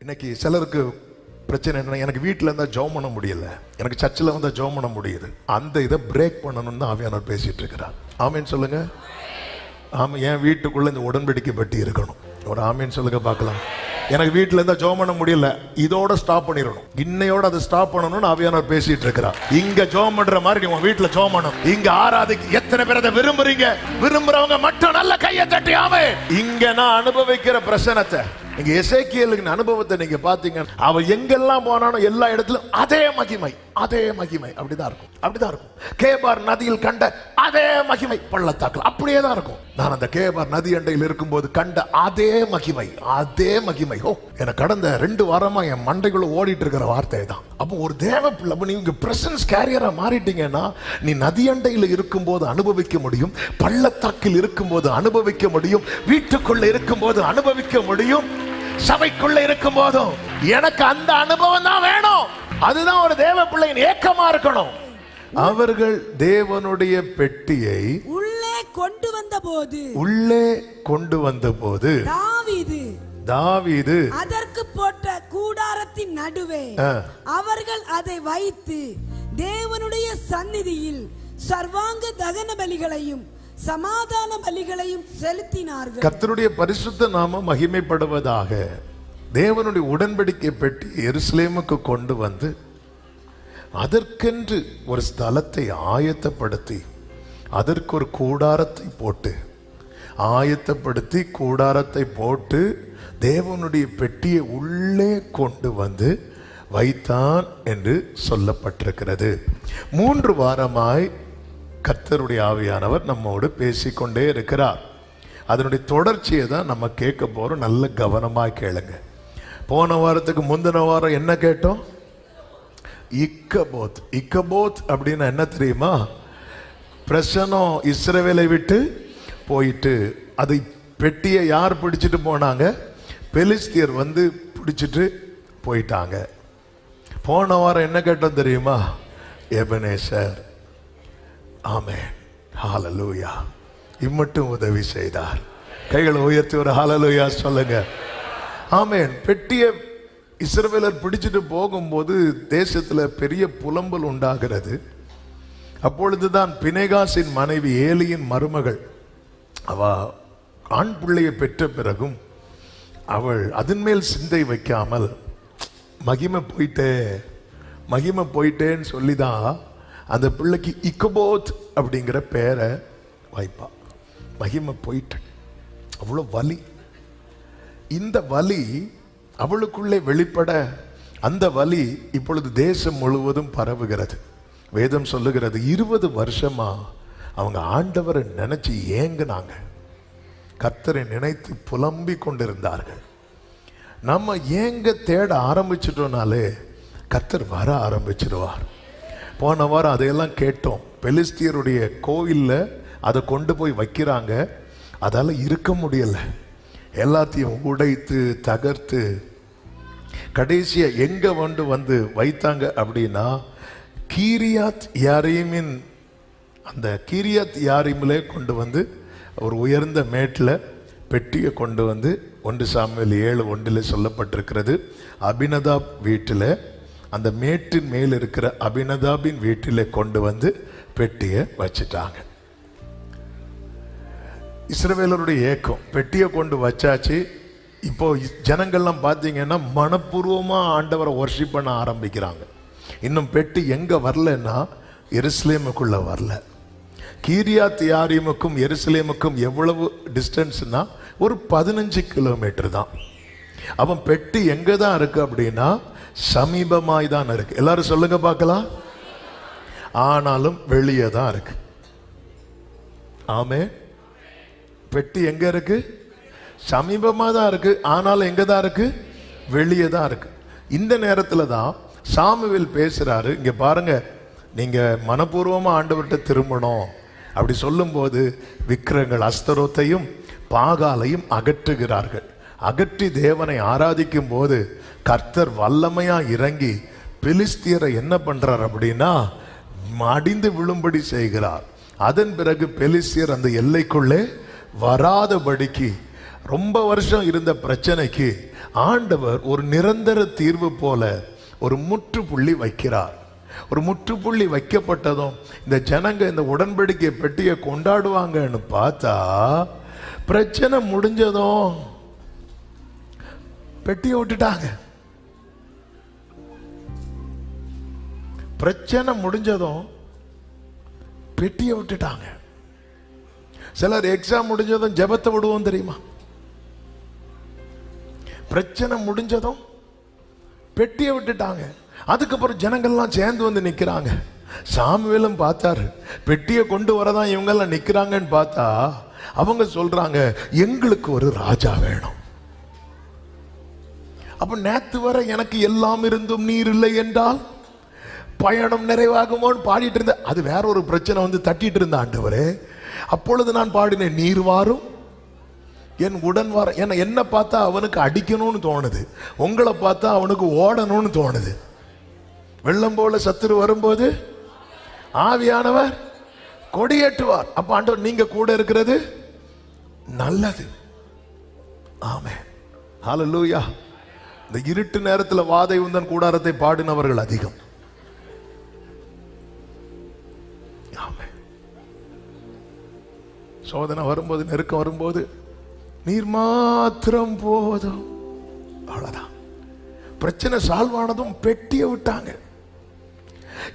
இன்னைக்கு சிலருக்கு பிரச்சனை என்ன, எனக்கு வீட்டில் இருந்தால் ஜெபம் பண்ண முடியல, எனக்கு சர்ச்சில் வந்தால் ஜெபம் பண்ண முடியுது. அந்த இதை பிரேக் பண்ணணும்னு தான் ஆவியானவர் பேசிட்டு இருக்கிறார். ஆமேன்னு சொல்லுங்க. ஆமாம், என் வீட்டுக்குள்ள இந்த உடன்படிக்கை பற்றி இருக்கணும். ஒரு ஆமேன்னு சொல்லுங்க பார்க்கலாம். எனக்கு வீட்டில் இருந்தால் ஜெபம் பண்ண முடியல, இதோட ஸ்டாப் பண்ணிடணும், இன்னையோட அதை ஸ்டாப் பண்ணணும்னு ஆவியானவர் பேசிட்டு இருக்கிறார். இங்க ஜெபம் பண்ற மாதிரி நீ உங்க வீட்டில் ஜெபம் பண்ணணும். இங்க ஆராதிக்க எத்தனை பேர் அதை விரும்புறீங்க? விரும்புறவங்க மட்டும் நல்ல கையை தட்டி ஆமே. இங்க நான் அனுபவிக்கிற பிரசனத்தை, இங்க எசேக்கியேலின் அனுபவத்தை நீங்க பாத்தீங்க, அவ எங்கெல்லாம் போனாலும் எல்லா இடத்திலும் அதே மகிமை, அதே மகிமை அப்படிதான் இருக்கும், அப்படிதான் இருக்கும். கேபார் நதியில் கண்ட அதே மகிமை பள்ளத்தாக்கில் அப்படியே தான் இருக்கும். நான் அந்த கேபார் நதி அண்டையில் இருக்கும்போது கண்ட அதே மகிமை, அதே மகிமை. ஓ, எனக்கு கடந்த 2 வாரமா என் மண்டைக்குள்ள ஓடிட்டு இருக்கிற வார்த்தை தான். அப்போ ஒரு தேவ பிள்ளை நீங்க பிரசன்ஸ் கேரியரா மாறிட்டீங்கன்னா, நீ நதி அண்டையில் இருக்கும்போது அனுபவிக்க முடியும், பள்ளத்தாக்கில் இருக்கும்போது அனுபவிக்க முடியும், வீட்டுக்குள்ள இருக்கும்போது அனுபவிக்க முடியும், சபைக்குள்ள இருக்கும் போதும். எனக்கு அந்த அனுபவம் தான் வேணும். அதுதான் ஒரு தேவ பிள்ளையின் ஏக்கமா இருக்கணும். அவர்கள் தேவனுடைய பெட்டியை உள்ளே கொண்டு வந்த போது தாவீது அதற்கு போட்ட கூடாரத்தின் நடுவே அவர்கள் அதை வைத்து தேவனுடைய சந்நிதியில் சர்வாங்க தகன பலிகளையும் சமாதான பலிகளையும் செலுத்தினார்கள். கர்த்தருடைய பரிசுத்த நாமம் மகிமைப்படுவதாக. தேவனுடைய உடன்படிக்கை பெட்டி எருசலேமுக்கு கொண்டு வந்து அதற்கென்று ஒரு ஸ்தலத்தை ஆயத்தப்படுத்தி, அதற்கு ஒரு கூடாரத்தை போட்டு, ஆயத்தப்படுத்தி கூடாரத்தை போட்டு தேவனுடைய பெட்டியை உள்ளே கொண்டு வந்து வைத்தான் என்று சொல்லப்பட்டிருக்கிறது. 3 வாரமாய் கர்த்தருடைய ஆவியானவர் நம்மோடு பேசிக்கொண்டே இருக்கிறார். அதனுடைய தொடர்ச்சியை தான் நம்ம கேட்க போறோம். நல்ல கவனமாய் கேளுங்க. போன வாரத்துக்கு முந்தின வாரம் என்ன கேட்டோம்? இக்கபோத். இக்கபோத் அப்படின்னா என்ன தெரியுமா? பிரசனம் இஸ்ரவேலை விட்டு போயிட்டு, அதை பெட்டியை யார் பிடிச்சிட்டு போனாங்க? பெலிஸ்தியர் வந்து பிடிச்சிட்டு போயிட்டாங்க. போன வாரம் என்ன கேட்டோம் தெரியுமா? எபனேசர். ஆமென், ஹalleluya. இம்மட்டும் உதவி செய்தார். கைகளை உயர்த்தி ஒரு ஹalleluya சொல்லுங்க. ஆமென். பெட்டியை இஸ்ரவேலர் பிடிச்சிட்டு போகும்போது தேசத்துல பெரிய புலம்பல் உண்டாகிறது. அப்பொழுதுதான் பினேகாசின் மனைவி ஏலியின் மருமகள், அவ ஆண் பிள்ளையை பெற்ற பிறகும் அவள் அதன் மேல் சிந்தை வைக்காமல் மகிமை போயிட்டேன்னு சொல்லிதான் அந்த பிள்ளைக்கு இக்கபோத் அப்படிங்கிற பேரை வைப்பா. மகிமை போயிட்டு அவ்வளோ வலி. இந்த வலி அவளுக்குள்ளே வெளிப்பட, அந்த வலி இப்பொழுது தேசம் முழுவதும் பரவுகிறது. வேதம் சொல்லுகிறது 20 வருஷமா அவங்க ஆண்டவரை நினைச்சு ஏங்குனாங்க, கர்த்தரை நினைத்து புலம்பி கொண்டிருந்தார்கள். நம்ம ஏங்க தேட ஆரம்பிச்சிட்டோம்னாலே கர்த்தர் வர ஆரம்பிச்சிடுவார். போன வாரம் அதையெல்லாம் கேட்டோம். பெலிஸ்தியருடைய கோவிலில் அதை கொண்டு போய் வைக்கிறாங்க, அதால் இருக்க முடியலை, எல்லாத்தையும் உடைத்து தகர்த்து கடைசியா எங்க வந்து வைத்தாங்க அப்படின்னா, கீரியாத் யாரீமின், அந்த கீரியாத் யாரீமிலே கொண்டு வந்து ஒரு உயர்ந்த மேட்டில் பெட்டியை கொண்டு வந்து 1 சாமுவேல் 7:1 சொல்லப்பட்டிருக்கிறது. அபினதாப் வீட்டில், அந்த மேட்டின் மேல் இருக்கிற அபினதாபின் வீட்டிலே கொண்டு வந்து பெட்டியை வச்சிட்டாங்க. இஸ்ரவேலருடைய ஏக்கம், பெட்டியை கொண்டு வச்சாச்சு. இப்போ ஜனங்கள்லாம் பார்த்தீங்கன்னா மனப்பூர்வமா ஆண்டவரை வர்ஷிப் பண்ண ஆரம்பிக்கிறாங்க. இன்னும் பெட்டி எங்க வரலன்னா எருசலேமுக்குள்ள வரல. கீரியாத் யாரீமுக்கும் எருசலேமுக்கும் எவ்வளவு டிஸ்டன்ஸ்னா ஒரு 15 கிலோமீட்டர் தான். அவன் பெட்டி எங்க தான் இருக்கு அப்படின்னா சமீபமாய் தான் இருக்கு. எல்லாரும் சொல்லுங்க பார்க்கலாம். ஆனாலும் வெளியே தான் இருக்கு. ஆமே, பெட்டி எங்க இருக்கு? சமீபமாக தான் இருக்கு, ஆனாலும் எங்க தான் இருக்கு? வெளியே தான் இருக்கு. இந்த நேரத்தில் தான் சாமுவேல் பேசுறாரு. இங்க பாருங்க, நீங்க மனப்பூர்வமா ஆண்டவர்கிட்ட திரும்பணும். அப்படி சொல்லும்போது விக்கிரங்கள் அஸ்தரோத்தையும் பாகாலையும் அகற்றுகிறார்கள். அகற்றி தேவனை ஆராதிக்கும் போது கர்த்தர் வல்லமையா இறங்கி பெலிஸ்தியரை என்ன பண்றார் அப்படின்னா மடிந்து விழும்படி செய்கிறார். அதன் பிறகு பெலிஸ்தியர் அந்த எல்லைக்குள்ளே வராதபடிக்கு ரொம்ப வருஷம் இருந்த பிரச்சனைக்கு ஆண்டவர் ஒரு நிரந்தர தீர்வு போல ஒரு முற்றுப்புள்ளி வைக்கிறார். ஒரு முற்றுப்புள்ளி வைக்கப்பட்டதும் இந்த ஜனங்க இந்த உடன்படிக்கை பெட்டியை கொண்டாடுவாங்கன்னு பார்த்தா, பிரச்சனை முடிஞ்சதும் பெட்டியை விட்டுட்டாங்க. பிரச்சனை முடிஞ்சதும் பெட்டியை விட்டுட்டாங்க. சிலர் எக்ஸாம் முடிஞ்சதும் ஜெபத்தை விடுவோம் தெரியுமா? பிரச்சனை முடிஞ்சதும் பெட்டியை விட்டுட்டாங்க. அதுக்கப்புறம் ஜனங்கள்லாம் சேர்ந்து வந்து நிக்கிறாங்க. சாமுவேலும் பார்த்தாரு, பெட்டியை கொண்டு வரதான் இவங்கெல்லாம் நிக்கிறாங்கன்னு பார்த்தா அவங்க சொல்றாங்க, எங்களுக்கு ஒரு ராஜா வேணும். அப்ப நேத்து வர எனக்கு எல்லாம் இருந்தும் நீர் இல்லை என்றால் பயணம் நிறைவாகுமோன்னு பாடிட்டு இருந்த, அது வேற ஒரு பிரச்சனை வந்து தட்டிட்டு இருந்த ஆண்டவரே. அப்பொழுது நான் பாடினேன், நீர் வாரும் என் உடன் வர. என்ன பார்த்தா அவனுக்கு அடிக்கணும்னு தோணுது, உங்களை பார்த்தா அவனுக்கு ஓடணும்னு தோணுது. வெள்ளம் போல சத்துரு வரும்போது ஆவியானவர் கொடியேற்றுவார். அப்ப ஆண்டவர் நீங்க கூட இருக்கிறது நல்லது. ஆமென், ஹல்லேலூயா. இந்த இருட்டு நேரத்தில் வாதை உந்தன் கூடாரத்தை பாடினவர்கள் அதிகம். சோதனை வரும்போது, நெருக்கம் வரும்போது, நீர் மாத்திரம் போதும், அவ்வளவுதான். பிரச்சனை சால்வ் ஆனதும் பெட்டியை விட்டாங்க.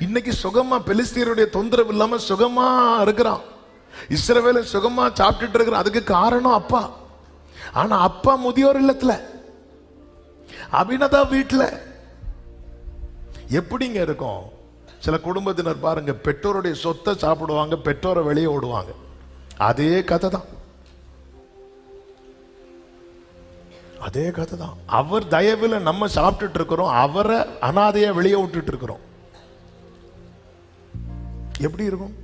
இன்னைக்கு சுகமா பெலிஸ்தீருடைய தொந்தரவு இல்லாம சுகமா இருக்கிறான். இஸ்ரவேல சுகமா சாப்பிட்டுட்டு இருக்கிறான். அதுக்கு காரணம் அப்பா. ஆனா அப்பா முதியோர் இல்லத்துல, அபிநதா வீட்டுல. எப்படிங்க இருக்கும்? சில குடும்பத்தினர் பாருங்க, பெற்றோருடைய சொத்தை சாப்பிடுவாங்க, பெற்றோரை வெளியே ஓடுவாங்க. அதே கதை தான், அதே கதை தான். அவர் தயவுல நம்ம சாப்பிட்டுட்டு இருக்கிறோம், அவரை அனாதையா வெளியே விட்டுட்டு இருக்கிறோம். எப்படி இருக்கும்?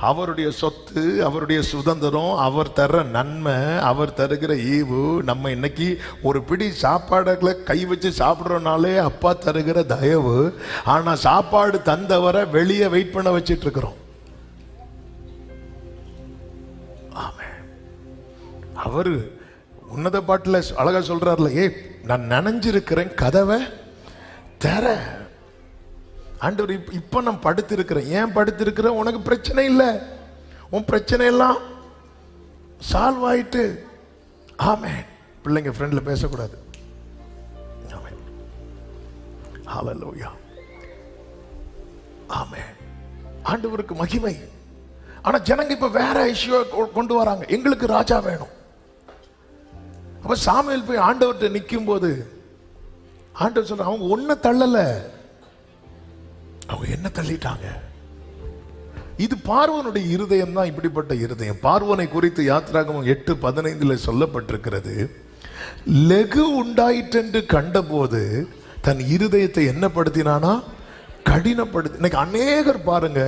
அவருடைய சொத்து, அவருடைய சுதந்திரம், அவர் தர்ற நன்மை, அவர் தருகிற ஈவு. நம்ம இன்னைக்கு ஒரு பிடி சாப்பாடுகளை கை வச்சு சாப்பிடுறோம்னாலே அப்பா தருகிற தயவு. ஆனா சாப்பாடு தந்தவரை வெளியே வெயிட் பண்ண வச்சிட்டு இருக்கிறோம். அவரு உன்னத பாட்டுல அழகா சொல்றாருல, ஏ நான் நனைஞ்சிருக்கிறேன், கதவை தர. ஆண்டவர் இப்ப நான் படுத்திருக்கிறேன். ஏன் படுத்திருக்கிறேன்? உனக்கு பிரச்சனை இல்லை, உன் பிரச்சனை எல்லாம் சால்வ் ஆயிட்டு. ஆமென். பிள்ளைங்க ஃப்ரெண்ட்ல பேசக்கூடாது. ஆமென், ஹல்லேலூயா. ஆமென், ஆண்டவருக்கு மகிமை. ஆனா ஜனங்க இப்ப வேற இஷ்யூ கொண்டு வராங்க, எங்களுக்கு ராஜா வேணும். அப்ப சாமுவேல் போய் ஆண்டவர்கிட்ட நிற்கும் போது ஆண்டவர் சொல்ற, அவங்க ஒன்ன தள்ளல, அவங்க என்ன தள்ளிட்டாங்க. இது பார்வோனுடைய இருதயம் தான், இப்படிப்பட்ட இருதயம். பார்வோனை குறித்து யாத்திராகமம் 8:15 சொல்லப்பட்டிருக்கிறது, லெகு உண்டாயிற்றென்று கண்டபோது தன் இருதயத்தை என்ன படுத்தினானா? கடினப்படுத்தி. இன்னைக்கு அநேகர் பாருங்க,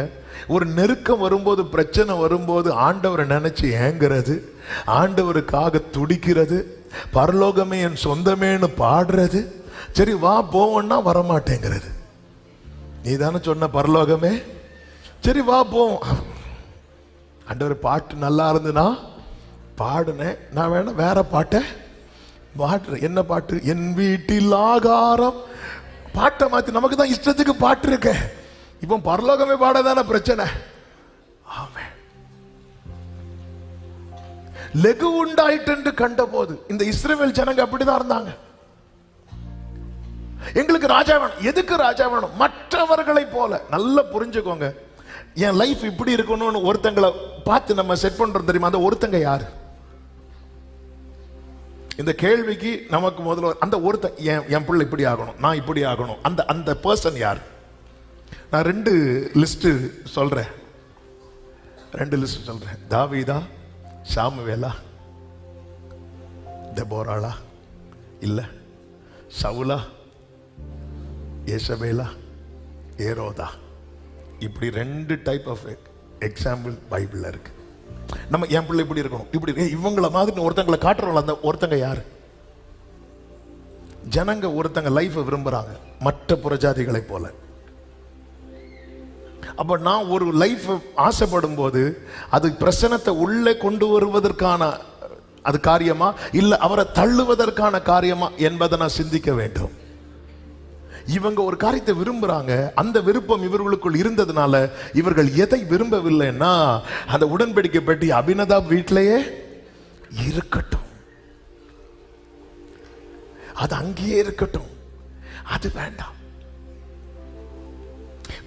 ஒரு நெருக்கம் வரும்போது, பிரச்சனை வரும்போது ஆண்டவரை நினைச்சு ஏங்குறது, ஆண்டவருக்காக துடிக்கிறது, பரலோகமே என் சொந்தமேன்னு பாடுறது. சரி வா போவோம்னா வரமாட்டேங்கிறது. நீ தானே சொன்ன பரலோகமே, சரி வா போவோம். ஆண்டவர் பாட்டு நல்லா இருந்துனா பாடுனேன், நான் வேணா வேற பாட்டை பாடுறேன். என்ன பாட்டு? என் வீட்டில் ஆகாரம். பாட்டை மாத்தி, நமக்கு தான் இஷ்டத்துக்கு பாட்டு இருக்க. இப்போ பரலோகமே பாடதான பிரச்சனை. ஆமென். லெகு உண்டாயிட்டு என்று கண்ட போது, இந்த இஸ்ரவேல் ஜனங்க அப்படிதான் இருந்தாங்க. எங்களுக்கு ராஜா வேணும். எதுக்கு ராஜா வேணும்? மற்றவர்களை போல. நல்லா புரிஞ்சுக்கோங்க, என் லைஃப் இப்படி இருக்கணும்னு ஒருத்தங்களை பார்த்து நம்ம செட் பண்றோம் தெரியுமா? அந்த ஒருத்தங்க யாரு? இந்த கேள்விக்கு நமக்கு முதல்ல அந்த ஒருத்தன், என் பிள்ளை இப்படி ஆகணும், நான் இப்படி ஆகணும், அந்த அந்த பர்சன் யார்? நான் 2 லிஸ்ட் சொல்றேன், 2 லிஸ்ட் சொல்றேன். தாவீதா, சாமுவேலா, தெபோராளா, இல்ல சவுலா, ஏசபேலா, ஏரோதா. இப்படி 2 டைப் ஆஃப் எக்ஸாம்பிள் பைபிள்ல இருக்கு. நம்ம என் பிள்ளை இப்படி இருக்கணும், இப்படி இவங்கள மாதிரி ஒருத்தங்களை காட்டுறோம்ல, அந்த ஒருத்தங்க யாரு? ஜனங்க ஒருத்தங்க லைஃப் விரும்புறாங்க மற்ற புறஜாதிகளை போல. அப்ப நான் ஒரு லைஃப் ஆசைப்படும் போது அது பிரச்சனத்தை உள்ளே கொண்டு வருவதற்கான அது காரியமா இல்ல அவரை தள்ளுவதற்கான காரியமா என்பதை நான் சிந்திக்க வேண்டும். இவங்க ஒரு காரியத்தை விரும்புறாங்க, அந்த விருப்பம் இவர்களுக்குள் இருந்ததுனால இவர்கள் எதை விரும்பவில்லைன்னா அந்த உடன்படிக்கை பெட்டி அபினதாப் வீட்டிலேயே இருக்கட்டும், அது அங்கேயே இருக்கட்டும், அது வேண்டாம்.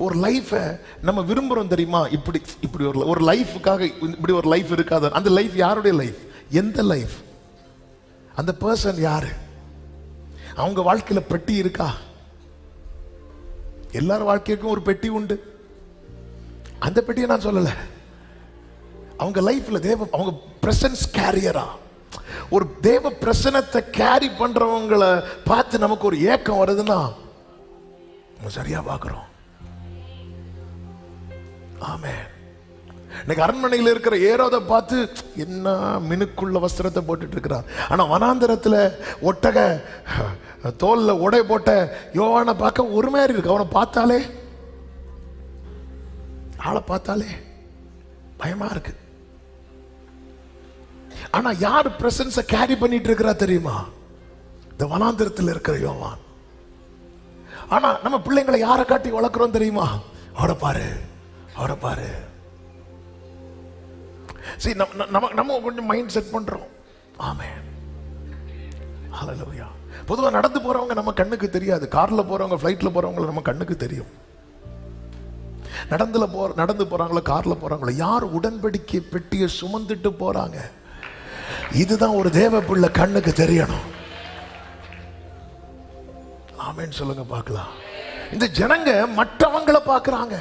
ஒரு லைஃப நம்ம விரும்புறோம் தெரியுமா? இப்படி ஒரு லைஃபுக்காக இப்படி ஒரு லைஃப் இருக்காது. அந்த லைஃப் யாருடைய லைஃப்? எந்த லைஃப்? அந்த பர்சன் யாரு? அவங்க வாழ்க்கையில பெட்டி இருக்கா? எல்லார் வாழ்க்கைக்கும் ஒரு பெட்டி உண்டு. அந்த பெட்டியை நான் சொல்லல. அவங்க லைஃப்ல அவங்க பிரசன்ஸ் கேரியரா, ஒரு தேவ பிரசனத்தை கேரி பண்றவங்களை பார்த்து நமக்கு ஒரு ஏக்கம் வருதுன்னா நம்ம சரியா பார்க்கிறோம். ஆமென். இன்னைக்கு அரண்மனையில் இருக்கிற ஏரோதை பார்த்து என்ன மினுக்குள்ள வஸ்திரத்தை போட்டுட்டு இருக்கிறார். ஆனா வனாந்தரத்துல ஒட்டக தோல்ல உடை போட்ட யோவானை பார்க்க ஒரு மாதிரி இருக்கு. அவனை பார்த்தாலே, ஆளை பார்த்தாலே பயமா இருக்கு. ஆனா யார் பிரசன்ஸை கேரி பண்ணிட்டு இருக்கிறா தெரியுமா? இந்த வனாந்தரத்தில் இருக்கிற யோவான். ஆனா நம்ம பிள்ளைங்களை யாரை காட்டி வளர்க்கிறோம் தெரியுமா? அவரை பாரு, அவரை பாரு. சரி, நம்ம கொஞ்சம் மைண்ட் செட் பண்றோம். ஆமென். ஹல்லேலூயா. பொதுவா நடந்து போறவங்க நம்ம கண்ணுக்கு தெரியாது. கார்ல போறவங்க, ஃளைட்ல போறவங்க நம்ம கண்ணுக்கு தெரியும். நடந்து போறாங்களோ கார்ல போறாங்களோ, யார் உடன்படிக்கை பெட்டியை சுமந்துட்டு போறாங்க, இதுதான் ஒரு தேவ பிள்ளை கண்ணுக்கு தெரியணும். ஆமென் சொல்லுங்க பார்க்கலாம். இந்த ஜனங்க மற்றவங்களை பார்க்கறாங்க.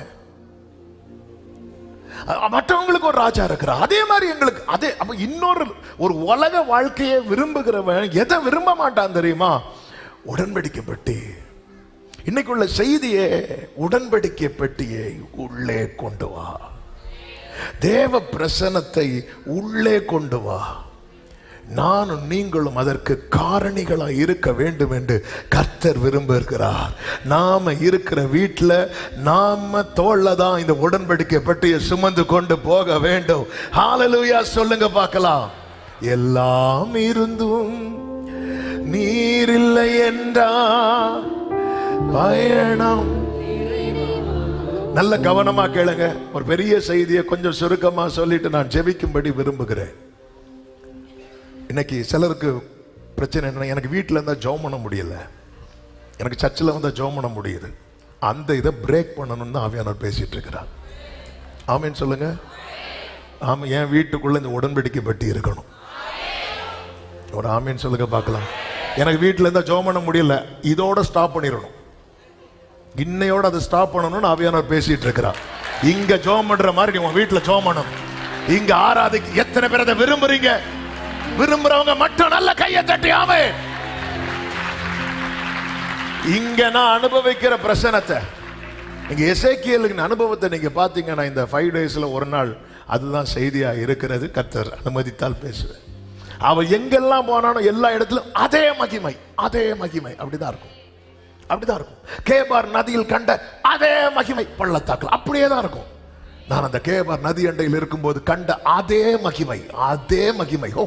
மற்றவங்களுக்கு ஒரு ராஜா இருக்கிறார், அதே மாதிரி எங்களுக்கு அதே. அப்ப இன்னொரு ஒரு உலக வாழ்க்கையை விரும்புகிறவன் எதை விரும்ப மாட்டான் தெரியுமா? உடன்படிக்கை பெட்டி. இன்னைக்குள்ள செய்தியே உடன்படிக்கை பெட்டியை உள்ளே கொண்டு வா, தேவ பிரசன்னத்தை உள்ளே கொண்டு வா. நானும் நீங்களும் அதற்கு காரணிகளாக இருக்க வேண்டும் என்று கர்த்தர் விரும்புகிறார். நாம இருக்கிற வீட்டில் நாம தோள்ல தான் இந்த உடன்படிக்கை பெட்டியை சுமந்து கொண்டு போக வேண்டும். ஹல்லேலூயா சொல்லுங்க பார்க்கலாம். எல்லாம் இருந்தும் நீர் இல்லை என்றா பயணம். நல்ல கவனமா கேளுங்க. ஒரு பெரிய செய்தியை கொஞ்சம் சுருக்கமா சொல்லிட்டு நான் ஜெபிக்கும்படி விரும்புகிறேன். இன்னைக்கு சிலருக்கு பிரச்சனை என்ன, எனக்கு வீட்டில் இருந்தால் ஜெபம் பண்ண முடியல, எனக்கு சர்ச்சில் வந்தால் ஜெபம் பண்ண முடியுது. அந்த இதை பிரேக் பண்ணணும்னு தான் ஆவியானவர் பேசிட்டு இருக்கிறார். ஆமென் சொல்லுங்க. ஆமாம், என் வீட்டுக்குள்ள இந்த உடன்படிக்கை பெட்டி இருக்கணும். ஒரு ஆமென் சொல்லுங்க பார்க்கலாம். எனக்கு வீட்டில் இருந்தால் ஜெபம் பண்ண முடியல, இதோட ஸ்டாப் பண்ணிடணும், இன்னையோட அதை ஸ்டாப் பண்ணணும்னு ஆவியானவர் பேசிட்டு இருக்கிறார். இங்க ஜெபம் பண்ற மாதிரி நீ உங்க வீட்டில் ஜெபம் பண்ணணும். இங்க ஆராதிக்க எத்தனை பேர் அதை விரும்புறீங்க? விரும்புறவங்க மட்டும் நல்ல கையை தட்டி ஆமென். இங்க நான் அனுபவிக்கிற பிரசனத்தை, இங்க எசேக்கியேலின் அனுபவத்தை நீங்க பாத்தீங்கன்னா இந்த 5 daysல ஒரு நாள் அதுதான் செய்தியா இருக்கிறது. கர்த்தர் அனுமதித்தால் பேசுவேன். அவ எங்கெல்லாம் போனானோ எல்லா இடத்திலும் அதே மகிமை, அதே மகிமை. அப்படிதான் இருக்கும், அப்படிதான் இருக்கும். கேபார் நதியில் கண்ட அதே மகிமை பள்ளத்தாக்கில் அப்படியே தான் இருக்கும். நான் அந்த கேபார் நதி அண்டையில் இருக்கும்போது கண்ட அதே மகிமை, அதே மகிமை. ஓ,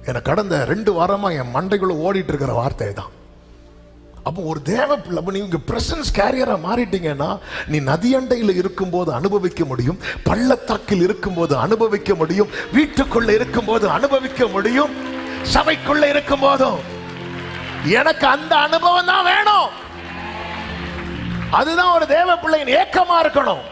எனக்கு கடந்த 2 வாரமா என் மண்டைக்குள்ள ஓடிட்டு இருக்கிற வார்த்தை தான். அப்போ ஒரு தேவ பிள்ளை, நீங்க பிரசன்ஸ் கேரியரா மாறிட்டீங்கன்னா நீ நதியண்டையில் இருக்கும்போது அனுபவிக்க முடியும், பள்ளத்தாக்கில் இருக்கும்போது அனுபவிக்க முடியும், வீட்டுக்குள்ள இருக்கும்போது அனுபவிக்க முடியும், சபைக்குள்ள இருக்கும் போதும். எனக்கு அந்த அனுபவம் தான் வேணும். அதுதான் ஒரு தேவ பிள்ளையின் ஏக்கமா இருக்கணும்.